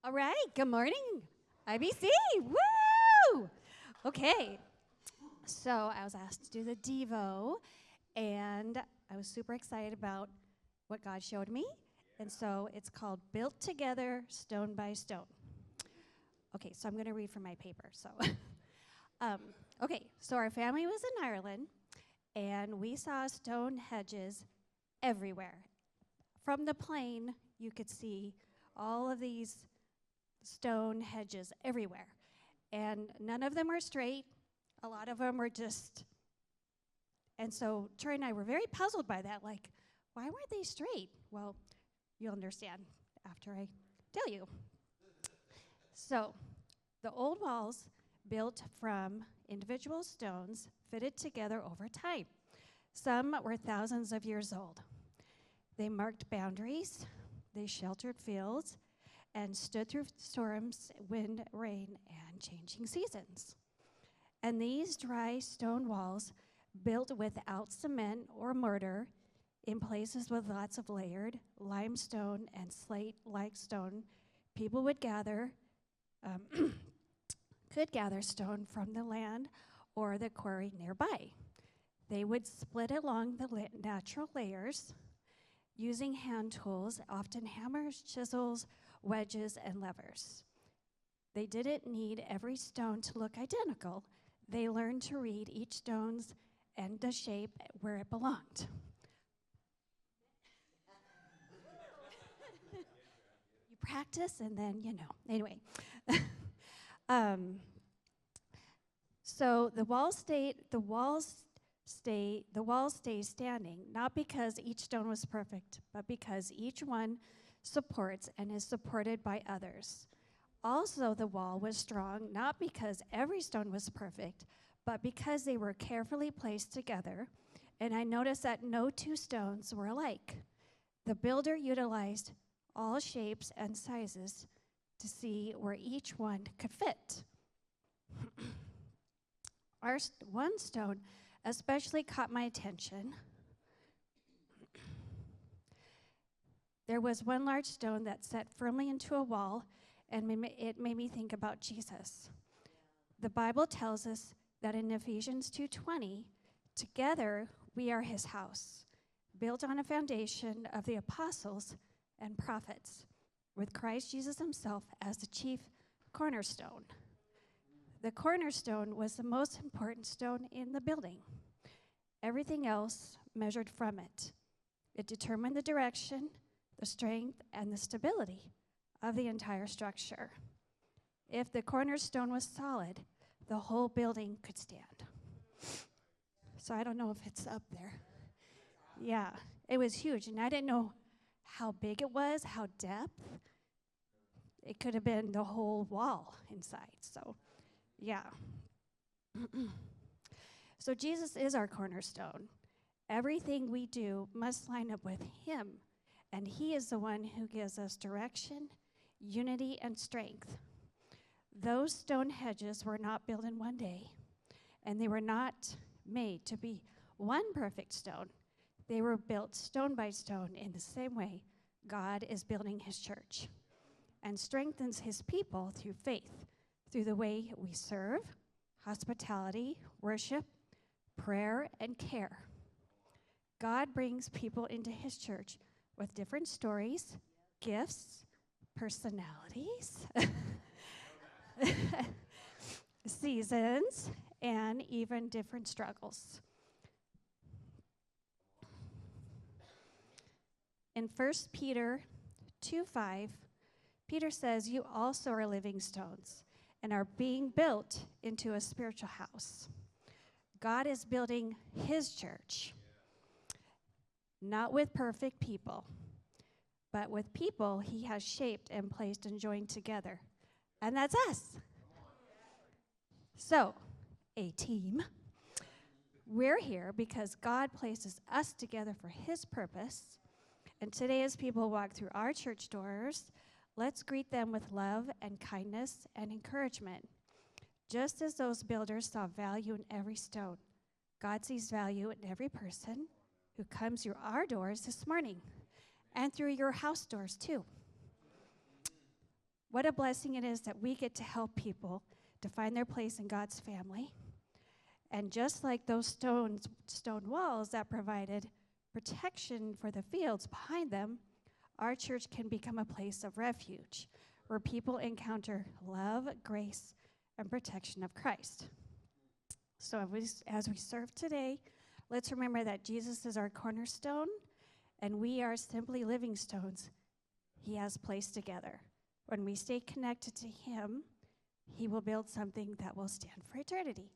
All right, good morning, IBC. Woo! Okay, so I was asked to do the Devo, and I was super excited about what God showed me. And so it's called Built Together Stone by Stone. Okay, so I'm going to read from my paper. So our family was in Ireland, and we saw stone hedges everywhere. From the plane, you could see all of these stone hedges everywhere. And none of them were straight. A lot of them were just... And so Troy and I were very puzzled by that. Like, why weren't they straight? Well, you'll understand after I tell you. So the old walls, built from individual stones, fitted together over time. Some were thousands of years old. They marked boundaries, they sheltered fields, and stood through storms, wind, rain, and changing seasons. And these dry stone walls, built without cement or mortar, in places with lots of layered limestone and slate-like stone, people would could gather stone from the land or the quarry nearby. They would split along the natural layers using hand tools, often hammers, chisels, wedges, and levers. They didn't need every stone to look identical. They learned to read each stone's and the shape where it belonged. You practice and then, Anyway. So the walls stay standing, not because each stone was perfect, but because each one supports and is supported by others. Also, the wall was strong, not because every stone was perfect, but because they were carefully placed together. And I noticed that no two stones were alike. The builder utilized all shapes and sizes to see where each one could fit. One stone especially caught my attention. There was one large stone that set firmly into a wall, and it made me think about Jesus. The Bible tells us that in Ephesians 2:20, together we are his house, built on a foundation of the apostles and prophets, with Christ Jesus himself as the chief cornerstone. The cornerstone was the most important stone in the building. Everything else measured from it. It determined the direction, the strength, and the stability of the entire structure. If the cornerstone was solid, the whole building could stand. So I don't know if it's up there. Yeah, it was huge, and I didn't know how big it was, how depth. It could have been the whole wall inside, so yeah. So Jesus is our cornerstone. Everything we do must line up with him, and he is the one who gives us direction, unity, and strength. Those stone hedges were not built in one day, and they were not made to be one perfect stone. They were built stone by stone in the same way God is building his church and strengthens his people through faith, through the way we serve, hospitality, worship, prayer, and care. God brings people into his church with different stories, gifts, personalities, seasons, and even different struggles. In 1 Peter 2:5, Peter says, "You also are living stones and are being built into a spiritual house." God is building his church, not with perfect people, but with people he has shaped and placed and joined together. And that's us. So, a team. We're here because God places us together for his purpose. And today, as people walk through our church doors, let's greet them with love and kindness and encouragement. Just as those builders saw value in every stone, God sees value in every person who comes through our doors this morning and through your house doors too. What a blessing it is that we get to help people to find their place in God's family. And just like those stone walls that provided protection for the fields behind them, our church can become a place of refuge where people encounter love, grace, and protection of Christ. So as we serve today, let's remember that Jesus is our cornerstone, and we are simply living stones he has placed together. When we stay connected to him, he will build something that will stand for eternity.